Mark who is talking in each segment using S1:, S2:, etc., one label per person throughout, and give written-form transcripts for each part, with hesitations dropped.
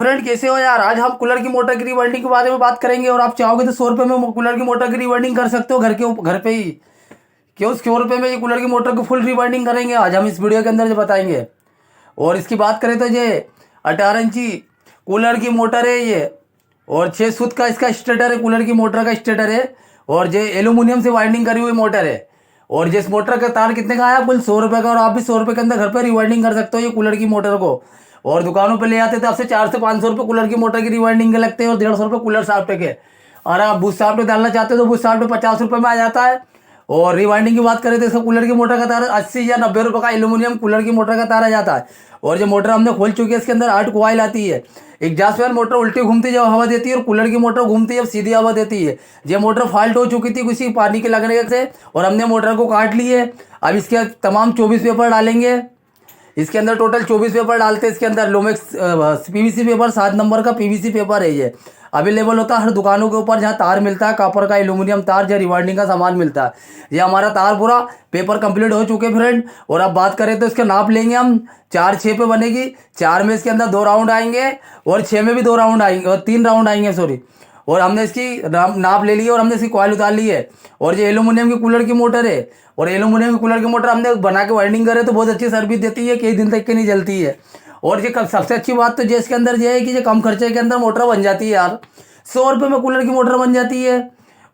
S1: Friend, कैसे हो यार। आज हम कूलर की मोटर की रीवाइंडिंग के बारे में बात करेंगे और आप चाहोगे तो 100 रुपये में कूलर की मोटर की रीवाइंडिंग कर सकते हो घर पे ही। क्यों 100 रुपये में ये कूलर की मोटर की फुल रीवाइंडिंग करेंगे आज हम इस वीडियो के अंदर जो बताएंगे। और इसकी बात करें तो ये 18 इंची कूलर की मोटर है ये, और 6 सूत का इसका स्टेटर है, कूलर की मोटर का स्टेटर है। और ये एल्यूमिनियम से वाइंडिंग करी हुई मोटर है। और जिस मोटर का तार कितने का आया, कुल 100 रुपये का। और आप भी 100 रुपये के अंदर घर पर रिवाइंडिंग कर सकते हो ये कूलर की मोटर को। और दुकानों पे ले आते थे आपसे 400 से 500 रुपये कूलर की मोटर की रिवाइंडिंग के लगते हैं, और 150 रुपये कूलर साफ्ट के। और आप बुश साफ्ट डालना चाहते हो तो बुश साफ्ट 50 रुपये में आ जाता है। और रिवाइंडिंग की बात करें तो इसका कूलर की मोटर का तार 80 या 90 रुपये का एल्यूमिनियम कूलर की मोटर का तार आ जाता है। और जो मोटर हमने खोल चुकी है इसके अंदर 8 कॉइल आती है। एग्जॉस्ट फैन मोटर उल्टी घूमती जब हवा देती है, और कूलर की मोटर घूमती जब सीधी हवा देती है। ये मोटर फॉल्ट हो चुकी थी किसी पानी के लगने से, और हमने मोटर को काट ली है। अब इसके तमाम 24 पेपर डालेंगे। इसके अंदर टोटल 24 पेपर डालते हैं। इसके अंदर लोमेक्स पीवीसी पेपर 7 नंबर का पीवीसी पेपर है। ये अवेलेबल होता है हर दुकानों के ऊपर जहाँ तार मिलता है, कॉपर का एल्यूमिनियम तार, जहाँ रिवाइंडिंग का सामान मिलता है। ये हमारा तार पूरा पेपर कंप्लीट हो चुके फ्रेंड। और अब बात करें तो इसका नाप लेंगे हम। 4 6 पे बनेगी। 4 में इसके अंदर 2 राउंड आएंगे, और 6 में भी 2 राउंड आएंगे, और 3 राउंड आएंगे सॉरी। और हमने इसकी नाप ले ली है, और हमने इसकी कॉइल उतार ली है। और ये एल्यूमिनियम की कूलर की मोटर है, और एल्यूमिनियम की कूलर की मोटर हमने बना के वाइंडिंग करे तो बहुत अच्छी सर्विस देती है, कई दिन तक के नहीं जलती है। और ये सबसे अच्छी बात तो ये इसके अंदर ये है कि ये कम खर्चे के अंदर मोटर बन जाती है यार। 100 रुपये में कूलर की मोटर बन जाती है।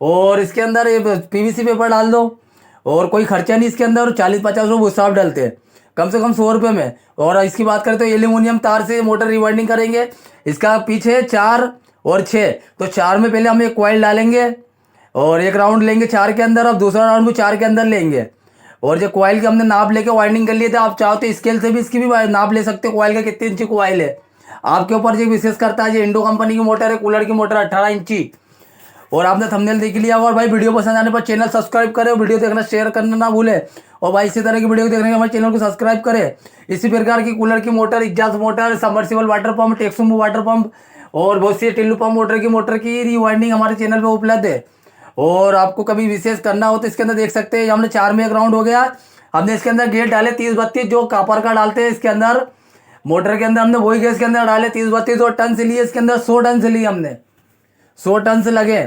S1: और इसके अंदर ये पीवीसी पेपर डाल दो, और कोई खर्चा नहीं इसके अंदर। 40-50 रुपये साफ डालते हैं, कम से कम 100 रुपये में। और इसकी बात करें तो एल्यूमिनियम तार से मोटर रिवाइंडिंग करेंगे। इसका पीछे 4 और 6, तो 4 में पहले हम एक कॉइल डालेंगे, और एक राउंड लेंगे 4 के अंदर। अब दूसरा राउंड भी 4 के अंदर लेंगे। और जो कॉइल के हमने नाप लेके वाइंडिंग कर लिए थे, आप चाहो तो स्केल से भी इसकी भी नाप ले सकते हो, कॉइल का कितने इंची कॉइल है आपके ऊपर ये विशेष करता है। ये इंडो कंपनी की मोटर है, कूलर की मोटर 18 इंची। और आपने थंबनेल देख लिया। और भाई वीडियो पसंद आने पर चैनल सब्सक्राइब करें, वीडियो देखना शेयर करना ना भूले। और भाई इसी तरह की वीडियो देखने के हमारे चैनल को सब्सक्राइब करें। इसी प्रकार की कूलर की motor, exhaust motor, submersible water pump, टेक्सुम वाटर पंप, और बहुत सी टिल्लू पंप मोटर की रिवाइंडिंग हमारे चैनल पर उपलब्ध है। और आपको कभी विशेष करना हो तो इसके अंदर देख सकते हैं। हमने 4 में एक राउंड हो गया। हमने इसके अंदर गेट डाले 30-32 जो कॉपर का डालते हैं इसके अंदर। मोटर के अंदर हमने वही गैस के अंदर डाले 30-32, और टन से लिए इसके अंदर 100 टन से लिए हमने। 100 टन से लगे,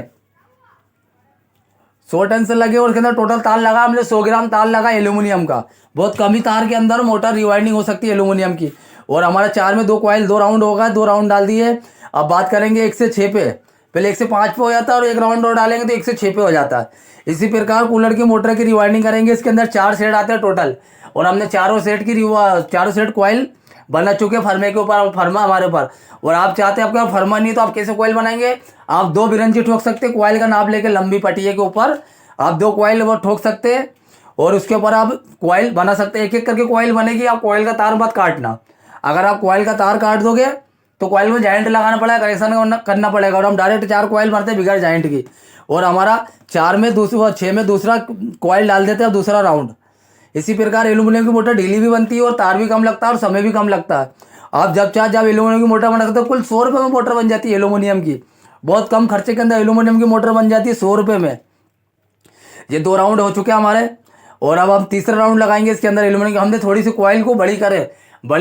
S1: 100 टन से लगे। और इसके अंदर टोटल तार लगा हमने 100 ग्राम तार लगा एल्यूमिनियम का। बहुत कम ही तार के अंदर मोटर रिवाइंडिंग हो सकती है एल्यूमिनियम की। और हमारा 4 में 2 कॉइल 2 राउंड होगा, 2 राउंड डाल दिए। अब बात करेंगे 1 से 6 पे। पहले 1 से 5 पे हो जाता है, और एक राउंड और डालेंगे तो 1 से 6 पे हो जाता है। इसी प्रकार कूलर की मोटर की रिवाइंडिंग करेंगे। इसके अंदर 4 सेट आते हैं टोटल, और हमने चारों सेट कॉइल बना चुके फर्मे के ऊपर, फर्मा हमारे ऊपर। और आप चाहते हैं आपके पास फर्मा नहीं तो आप कैसे कॉइल बनाएंगे, आप 2 बिरंजी ठोक सकते हैं कॉइल का नाप लेके, लंबी पटिया के ऊपर आप 2 कॉइल वो ठोक सकते हैं। और उसके ऊपर आप कॉइल बना सकते हैं। एक एक करके कॉइल बनेगी। आप कॉइल का तार मत काटना। अगर आप कॉइल का तार काट दोगे तो कॉइल में जॉइंट लगाना पड़ेगा, कनेक्शन करना पड़ेगा। और हम डायरेक्ट 4 कॉइल भरते हैं बिगड़ जॉइंट की। और हमारा 6 में दूसरा कॉइल डाल देते हैं दूसरा राउंड। इसी प्रकार एल्यूमिनियम की मोटर ढीली भी बनती है, और तार भी कम लगता है, और समय भी कम लगता है। आप जब एल्यूमिनियम की मोटर बना सकते हो। कुल 100 रुपये में मोटर बन जाती है एल्यूमिनियम की। बहुत कम खर्चे के अंदर एल्यूमिनियम की मोटर बन जाती है 100 रुपये में। ये 2 राउंड हो चुके हैं हमारे। और अब हम तीसरा राउंड लगाएंगे इसके अंदर एल्यूमिनियम की। हमने थोड़ी सी कॉइल को बड़ी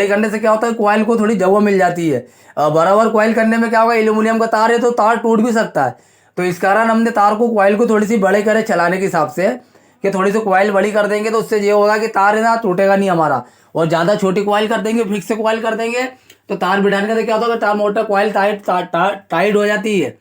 S1: करने से क्या होता है, कॉइल को थोड़ी जगह मिल जाती है। बराबर कॉइल करने में क्या होगा, एल्यूमिनियम का तार है तो तार टूट भी सकता है। तो इस कारण हमने तार को कॉइल को थोड़ी सी बड़े करे चलाने के हिसाब से, कि थोड़ी सी कॉइल बड़ी कर देंगे तो उससे ये होगा कि तार है ना टूटेगा नहीं हमारा। और ज़्यादा छोटी कॉइल कर देंगे, फिक्स कॉइल कर देंगे तो तार बिठाने का क्या होता है, तार मोटर कॉइल टाइट हो जाती है,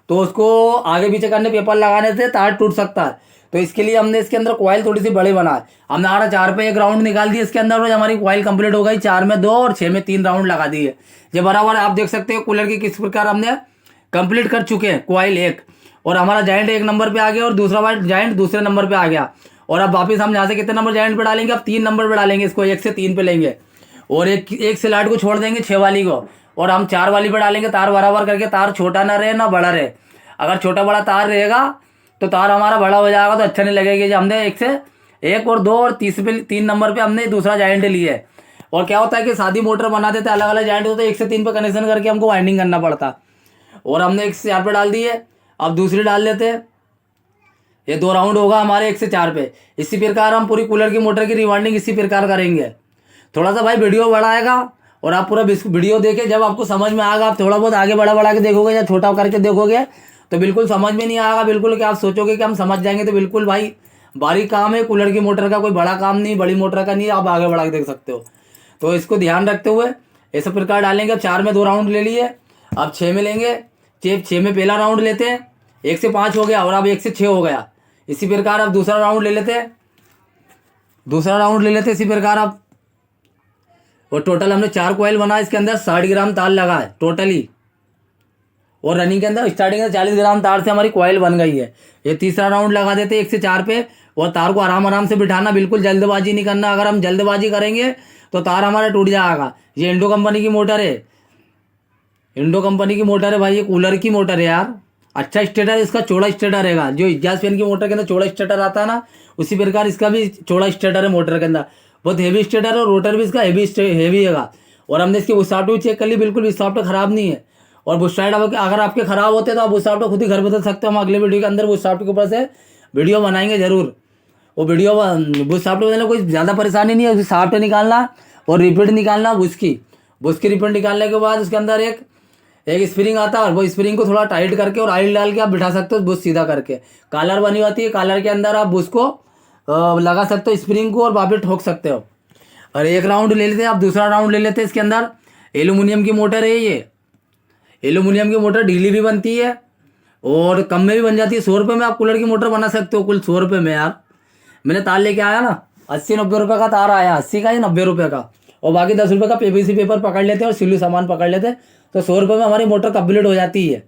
S1: तो उसको आगे पीछे करने पेपर लगाने से तार टूट सकता है। तो इसके लिए हमने इसके अंदर कॉइल थोड़ी सी बड़ी बना है। हमने हमारा 4 पे 1 राउंड निकाल दिया इसके अंदर, और हमारी कॉइल कंप्लीट हो गई। 4 में 2 और 6 में 3 राउंड लगा दिए। ये बराबर आप देख सकते हो कूलर की किस प्रकार हमने कंप्लीट कर चुके हैं कॉइल 1। और हमारा जॉइंट 1 नंबर पे आ गया, और दूसरा जॉइंट दूसरे नंबर पे आ गया। और अब वापिस हम यहाँ से कितने नंबर जॉइंट पे डालेंगे, अब 3 नंबर पे डालेंगे इसको, 1 से 3 पे लेंगे। और एक स्लॉट को छोड़ देंगे 6 वाली को, और हम 4 वाली पे डालेंगे। तार बराबर करके, तार छोटा ना रहे ना बड़ा रहे। अगर छोटा बड़ा तार रहेगा तो तार हमारा बड़ा हो जाएगा तो अच्छा नहीं लगेगा। जो हमने 1 से 1 और 2 और 3 नंबर पे हमने दूसरा जॉइंट लिया है। और क्या होता है कि शादी मोटर बना देते अलग अलग जॉइंट होते, 1 से 3 पे कनेक्शन करके हमको वाइंडिंग करना पड़ता। और हमने 1 से 4 पे डाल दी है। अब दूसरी डाल लेते हैं। ये 2 राउंड होगा हमारे 1 से 4 पे। इसी प्रकार हम पूरी कूलर की मोटर की रिवाइंडिंग इसी प्रकार करेंगे। थोड़ा सा भाई वीडियो बड़ा आएगा, और आप पूरा वीडियो देखे, जब आपको समझ में आएगा, आप थोड़ा बहुत आगे बढ़ा के देखोगे या छोटा करके देखोगे तो बिल्कुल समझ में नहीं आएगा, बिल्कुल कि आप सोचोगे कि हम समझ जाएंगे। तो बिल्कुल भाई बारीक काम है कूलर की मोटर का, कोई बड़ा काम नहीं, बड़ी मोटर का नहीं, आप आगे बढ़ा के देख सकते हो। तो इसको ध्यान रखते हुए ऐसे प्रकार डालेंगे। अब 4 में 2 राउंड ले लिए, अब 6 में लेंगे। 6 में पहला राउंड लेते हैं, 1 से 5 हो गया और अब 1 से 6 हो गया। इसी प्रकार अब दूसरा राउंड ले लेते हैं, इसी प्रकार अब, और टोटल हमने 4 कॉइल बना, इसके अंदर 60 ग्राम तार लगा है टोटली, और रनिंग के अंदर स्टार्टिंग में 40 ग्राम तार से हमारी कॉइल बन गई है। ये तीसरा राउंड लगा देते हैं 1 से 4 पे, और तार को आराम से बिठाना, बिल्कुल जल्दबाजी नहीं करना। अगर हम जल्दबाजी करेंगे तो तार हमारा टूट जाएगा। ये इंडो कंपनी की मोटर है, भाई, ये कूलर की मोटर है यार। अच्छा स्टेटर इसका, चौड़ा स्टेटर रहेगा। जो एग्जॉस्ट फैन की मोटर के अंदर चौड़ा स्टेटर आता है ना, उसी प्रकार इसका भी चौड़ा स्टेटर है मोटर के अंदर। बहुत हेवी स्टेटर है, और रोटर भी इसका हेवी है। और हमने इसकी बुशशाफ्ट भी चेक कर ली, बिल्कुल बुशशाफ्ट खराब नहीं है। और बुशशाफ्ट अगर आपके खराब होते तो आप बुशशाफ्ट खुद ही घर बदल सकते हो। हम अगले वीडियो के अंदर बुशशाफ्ट के ऊपर से वीडियो बनाएंगे जरूर। वो वीडियो बुशशाफ्ट बदलने कोई ज़्यादा परेशानी नहीं है, उसकी शाफ्ट निकालना और रिपीट निकालना, बुश की रिपीट निकालने के बाद उसके अंदर एक स्प्रिंग आता है, और वो स्प्रिंग को थोड़ा टाइट करके और ऑयल डाल के आप बिठा सकते हो बुश सीधा करके। कॉलर बनी होती है, कॉलर के अंदर आप बुश को लगा सकते हो, स्प्रिंग को, और वापस ठोक सकते हो। और 1 राउंड ले लेते हैं। आप दूसरा राउंड ले लेते हैं। इसके अंदर एल्यूमिनियम की मोटर है, ये एल्यूमिनियम की मोटर ढीली भी बनती है और कम में भी बन जाती है। 100 रुपये में आप कूलर की मोटर बना सकते हो, कुल 100 रुपये में यार। मैंने तार लेके आया ना, 80-90 रुपये का तार आया, 80 का या 90 रुपये का, और बाकी 10 रुपये का PVC पेपर पकड़ लेते हैं और सिल्लू सामान पकड़ लेते हैं। तो 100 रुपये में हमारी मोटर कंप्लीट हो जाती है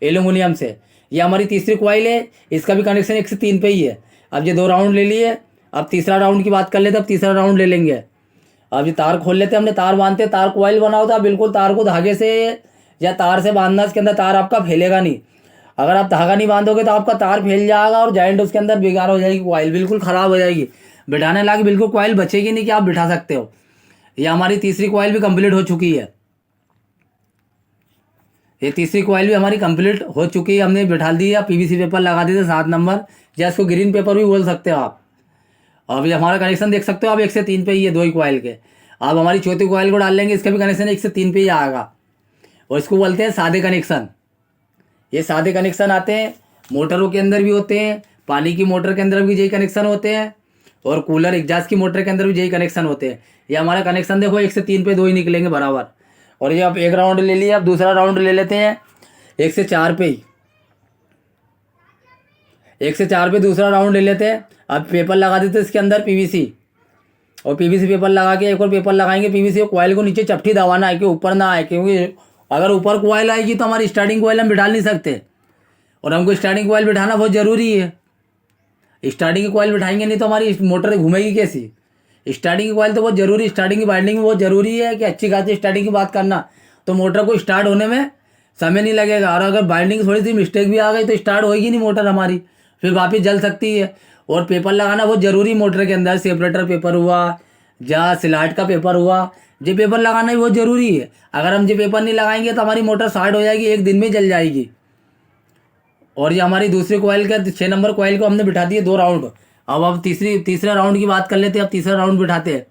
S1: एल्यूमिनियम से। ये हमारी तीसरी कॉइल है, इसका भी कनेक्शन 1 से 3 पे ही है। अब ये 2 राउंड ले लिए, अब तीसरा राउंड की बात कर लेते हैं। अब तीसरा राउंड ले लेंगे। अब ये तार खोल लेते हैं, हमने तार बांधते, तार कॉइल बना होता है, बिल्कुल तार को धागे से या तार से बांधना, इसके अंदर तार आपका फैलेगा नहीं। अगर आप धागा नहीं बांधोगे तो आपका तार फैल जाएगा और जॉइंट उसके अंदर बेकार हो जाएगी, कॉइल बिल्कुल ख़राब हो जाएगी, बिठाने लायक बिल्कुल कॉइल बचेगी नहीं कि आप बिठा सकते हो। ये हमारी तीसरी कॉइल भी कंप्लीट हो चुकी है। ये तीसरी कॉइल भी हमारी कंप्लीट हो चुकी है, हमने बिठा दी है। PVC पेपर लगा दिए थे 7 नंबर, या इसको ग्रीन पेपर भी बोल सकते हो आप। अब ये हमारा कनेक्शन देख सकते हो आप, 1 से 3 पे ही है, 2 ही कॉइल के। अब हमारी चौथी कॉइल को डाल लेंगे, इसका भी कनेक्शन 1 से 3 पे ही आएगा, और इसको बोलते हैं सादे कनेक्शन। ये सादे कनेक्शन आते हैं, मोटरों के अंदर भी होते हैं, पानी की मोटर के अंदर भी यही कनेक्शन होते हैं, और कूलर एग्जॉस्ट की मोटर के अंदर भी यही कनेक्शन होते हैं। ये हमारा कनेक्शन देखो 1 से 3 पे 2 ही निकलेंगे बराबर। और ये आप 1 राउंड ले लिया, अब दूसरा राउंड ले लेते हैं 1 से 4 पे ही, 1 से 4 पे दूसरा राउंड ले लेते हैं। अब पेपर लगा देते हैं इसके अंदर PVC, और PVC पेपर लगा के एक और पेपर लगाएंगे PVC, कॉइल को नीचे चपटी दबाना है कि ऊपर ना आए, क्योंकि अगर ऊपर कॉइल आएगी तो हमारी स्टार्टिंग कॉइल हम बिठा नहीं सकते, और हमको स्टार्टिंग कॉइल बिठाना बहुत ज़रूरी है। स्टार्टिंग की कॉइल बिठाएंगे नहीं तो हमारी मोटर घूमेगी कैसी। स्टार्टिंग की कॉइल तो बहुत ज़रूरी, स्टार्टिंग की बाइंडिंग भी बहुत ज़रूरी है कि अच्छी खासी स्टार्टिंग की बात करना, तो मोटर को स्टार्ट होने में समय नहीं लगेगा। और अगर बाइंडिंग थोड़ी सी मिस्टेक भी आ गई तो स्टार्ट होएगी नहीं मोटर हमारी, फिर वापस जल सकती है। और पेपर लगाना बहुत ज़रूरी मोटर के अंदर, सेपरेटर पेपर हुआ या स्लाइड का पेपर हुआ, ये पेपर लगाना भी बहुत ज़रूरी है। अगर हम ये पेपर नहीं लगाएंगे तो हमारी मोटर स्टार्ट हो जाएगी, 1 दिन में जल जाएगी। और ये हमारी दूसरी कॉइल का 6 नंबर कॉइल को हमने बिठा दिए 2 राउंड। अब तीसरे राउंड की बात कर लेते हैं। अब तीसरा राउंड बिठाते हैं,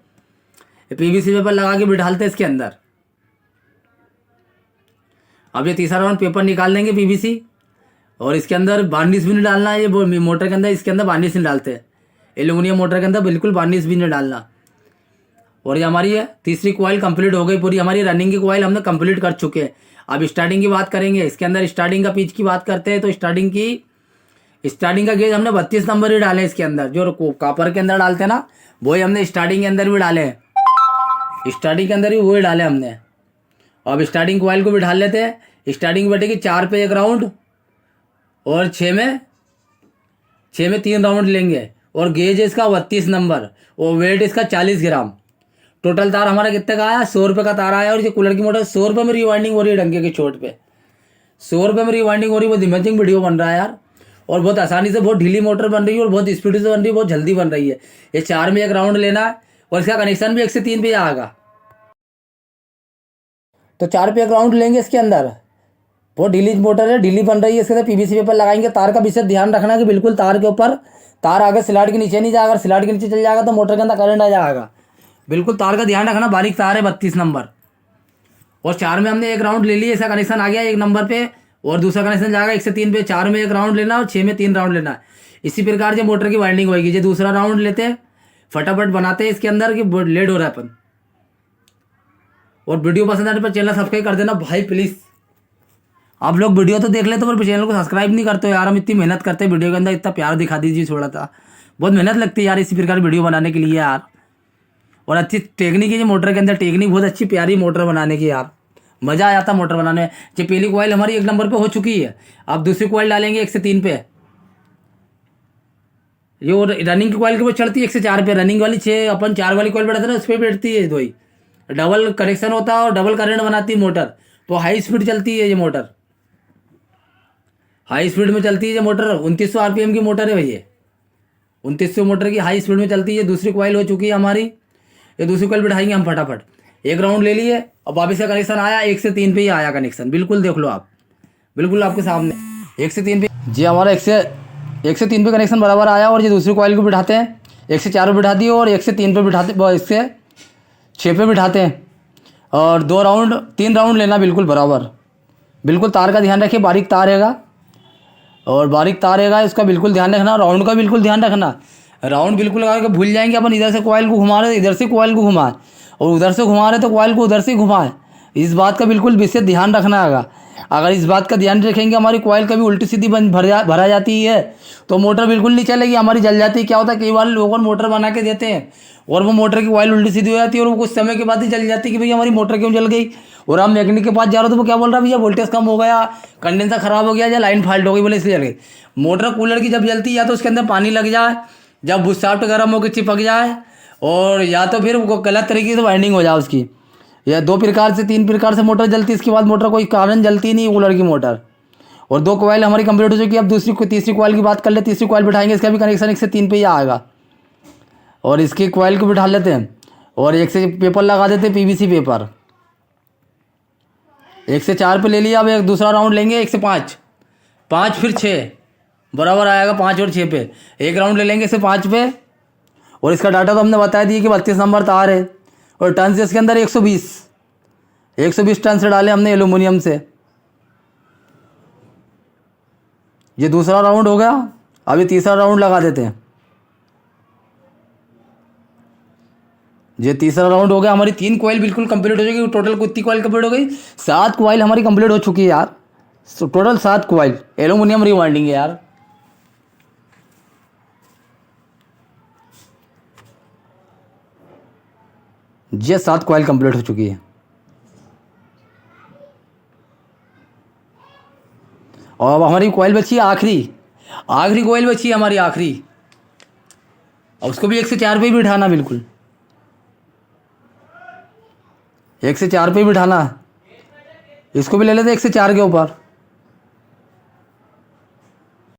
S1: PVC पेपर लगा के बिठाते हैं इसके अंदर। अब ये तीसरा राउंड पेपर निकाल देंगे PVC, और इसके अंदर बार्निश भी नहीं डालना है। ये मोटर के अंदर, इसके अंदर बार्निश नहीं डालते हैं, एल्यूमिनियम मोटर के अंदर बिल्कुल बार्निश भी नहीं डालना। और ये हमारी तीसरी कॉइल कंप्लीट हो गई पूरी, हमारी रनिंग की कॉइल हमने कंप्लीट कर चुके हैं। अब स्टार्टिंग की बात करेंगे। इसके अंदर स्टार्टिंग का पिच की बात करते हैं तो स्टार्टिंग का गेज हमने 32 नंबर ही डाले इसके अंदर, जो कॉपर के अंदर डालते हैं ना, वही हमने स्टार्टिंग के अंदर भी डाले हैं। स्टार्टिंग के अंदर भी वही डाले हमने। अब स्टार्टिंग कॉइल को भी ढाल लेते हैं। स्टार्टिंग बैठेगी 4 पे 1 राउंड, और 6 में 3 राउंड लेंगे। और गेज इसका 32 नंबर, और वेट इसका 40 ग्राम। टोटल तार हमारा कितने का आया? 100 रुपये का तार आया। और ये कूलर की मोटर 100 रुपये में रिवाइंडिंग हो रही है, डंके की चोट पे 100 रुपये में रिवाइंडिंग हो रही है। बहुत इमेजिंग वीडियो बन रहा है यार, और बहुत आसानी से, बहुत ढीली मोटर बन रही है, और बहुत स्पीड से बन रही है, बहुत जल्दी बन रही है। ये 4 में 1 राउंड लेना है, और इसका कनेक्शन भी 1 से 3 पे आएगा। तो 4 पे 1 राउंड लेंगे इसके अंदर। बहुत ढीली मोटर है, ढीली बन रही है। इसके अंदर PVC पेपर लगाएंगे। तार का विशेष ध्यान रखना कि बिल्कुल तार के ऊपर, तार आगे स्लाइड के नीचे नहीं जाएगा। अगर स्लाइड के नीचे चल जाएगा तो मोटर के अंदर करंट आ जाएगा। बिल्कुल तार का ध्यान रखना। बारीक तार है, 32 नंबर। और 4 में हमने एक राउंड ले लिया, ऐसा कनेक्शन आ गया एक नंबर पे, और दूसरा कनेक्शन जाएगा 1 से 3 पे। 4 में एक राउंड लेना और 6 में 3 राउंड लेना है। इसी प्रकार से मोटर की वाइंडिंग होगी। ये दूसरा राउंड लेते हैं, फटाफट बनाते हैं इसके अंदर कि लेट हो रहा है अपन। और वीडियो पसंद आने पर चैनल सब्सक्राइब कर देना भाई प्लीज़। आप लोग वीडियो तो देख लेते हो पर चैनल को सब्सक्राइब नहीं करते हो यार। हम इतनी मेहनत करते हैं वीडियो के अंदर, इतना प्यार दिखा दीजिए थोड़ा सा। बहुत मेहनत लगती है यार इसी प्रकार वीडियो बनाने के लिए यार। और अच्छी टेक्निक है ये मोटर के अंदर, टेक्निक बहुत अच्छी प्यारी मोटर बनाने की यार। मज़ा आ जाता मोटर बनाने में। जो पहली कॉइल हमारी 1 नंबर पे हो चुकी है, अब दूसरी कॉइल डालेंगे 1 से 3 पे। जो रनिंग की कॉइल के ऊपर चढ़ती है 1 से 4 पे, रनिंग वाली 6 अपन 4 वाली कॉइल बैठाते हैं ना, उस पर बैठती है। दो ही डबल कनेक्शन होता है और डबल करंट बनाती है मोटर। तो हाई स्पीड चलती है ये मोटर, हाई स्पीड में चलती है ये मोटर। 2900 RPM की मोटर है भैया, 2900 मोटर की हाई स्पीड में चलती है। दूसरी कॉइल हो चुकी है हमारी, ये दूसरी कॉइल बिठाएंगे हम फटाफट। एक राउंड ले लिए, अब वापस का कनेक्शन आया 1 से 3 पे ही आया कनेक्शन, बिल्कुल देख लो आप, बिल्कुल आपके सामने 1 से 3 पे जी हमारा 1 से 3 पे कनेक्शन बराबर आया। और ये दूसरी कॉइल को बिठाते हैं, 1 से 4 पे बिठा दिए और 1 से 3 पे बिठाते, 1 से 6 पे बिठाते हैं। और 3 राउंड लेना बिल्कुल बराबर। बिल्कुल तार का ध्यान रखिए, बारीक तार रहेगा और बारीक तार रहेगा, इसका बिल्कुल ध्यान रखना। राउंड का बिल्कुल ध्यान रखना। राउंड बिल्कुल लगा के भूल जाएंगे अपन, इधर से कॉइल को घुमा रहे, इधर से कॉइल को घुमाएं, और उधर से घुमा रहे तो कॉइल को उधर से घुमाएं। इस बात का बिल्कुल विशेष ध्यान रखना है। अगर इस बात का ध्यान रखेंगे, हमारी कॉइल कभी उल्टी सीधी भरा जाती है तो मोटर बिल्कुल नहीं चलेगी, हमारी जल जाती है। क्या होता है, कई बार लोगों मोटर बना के देते हैं और वो मोटर की कॉइल उल्टी सीधी हो जाती है और वो कुछ समय के बाद ही जल जाती है कि भाई हमारी मोटर क्यों जल गई। और हम मैकेनिक के पास जा रहे हो तो वो क्या बोल रहा है, भैया वोल्टेज कम हो गया, कंडेंसर खराब हो गया या लाइन फॉल्ट हो गई, बोले इसलिए जल गई। मोटर कूलर की जब जलती है या तो उसके अंदर पानी लग जाए, जब बुशशाफ्ट गर्म होकर चिपक जाए, और या तो फिर वो गलत तरीके से वाइंडिंग हो जाए उसकी। या 2 प्रकार से 3 प्रकार से मोटर जलती है। इसके बाद मोटर कोई कारण जलती नहीं कूलर की मोटर। और 2 कॉइल हमारी कंप्लीट हो चुकी है। अब तीसरी कॉइल की बात कर ले। तीसरी कॉइल बिठाएंगे, इसका भी कनेक्शन 1 से 3 पे ही आएगा। और इसकी कॉइल को बिठा लेते हैं और 1 से पेपर लगा देते हैं, PVC पेपर। 1 से 4 पे ले लिया। अब एक दूसरा राउंड लेंगे 1 से 5, 5 फिर 6 बराबर आएगा। 5 और 6 पे एक राउंड ले लेंगे 1 से 5 पे। और इसका डाटा तो हमने बता दिया कि 32 नंबर तार है और टन से इसके अंदर 120 टन से डाले हमने एल्यूमिनियम से। ये दूसरा राउंड हो गया। अभी तीसरा राउंड लगा देते हैं। ये तीसरा राउंड हो गया। हमारी 3 कॉइल बिल्कुल कंप्लीट हो चुकी है। टोटल कितनी कॉइल कंप्लीट हो गई, 7 कॉइल हमारी कंप्लीट हो चुकी है यार। टोटल 7 कॉइल एल्यूमिनियम रिवाइंडिंग है यार। ये 7 कॉइल कंप्लीट हो चुकी है। और अब हमारी कॉइल बची है आखिरी कॉइल बची है हमारी आखिरी। और उसको भी 1 से 4 पे ही बिठाना, बिल्कुल 1 से 4 पे ही बिठाना। इसको भी ले लेते 1 से 4 के ऊपर।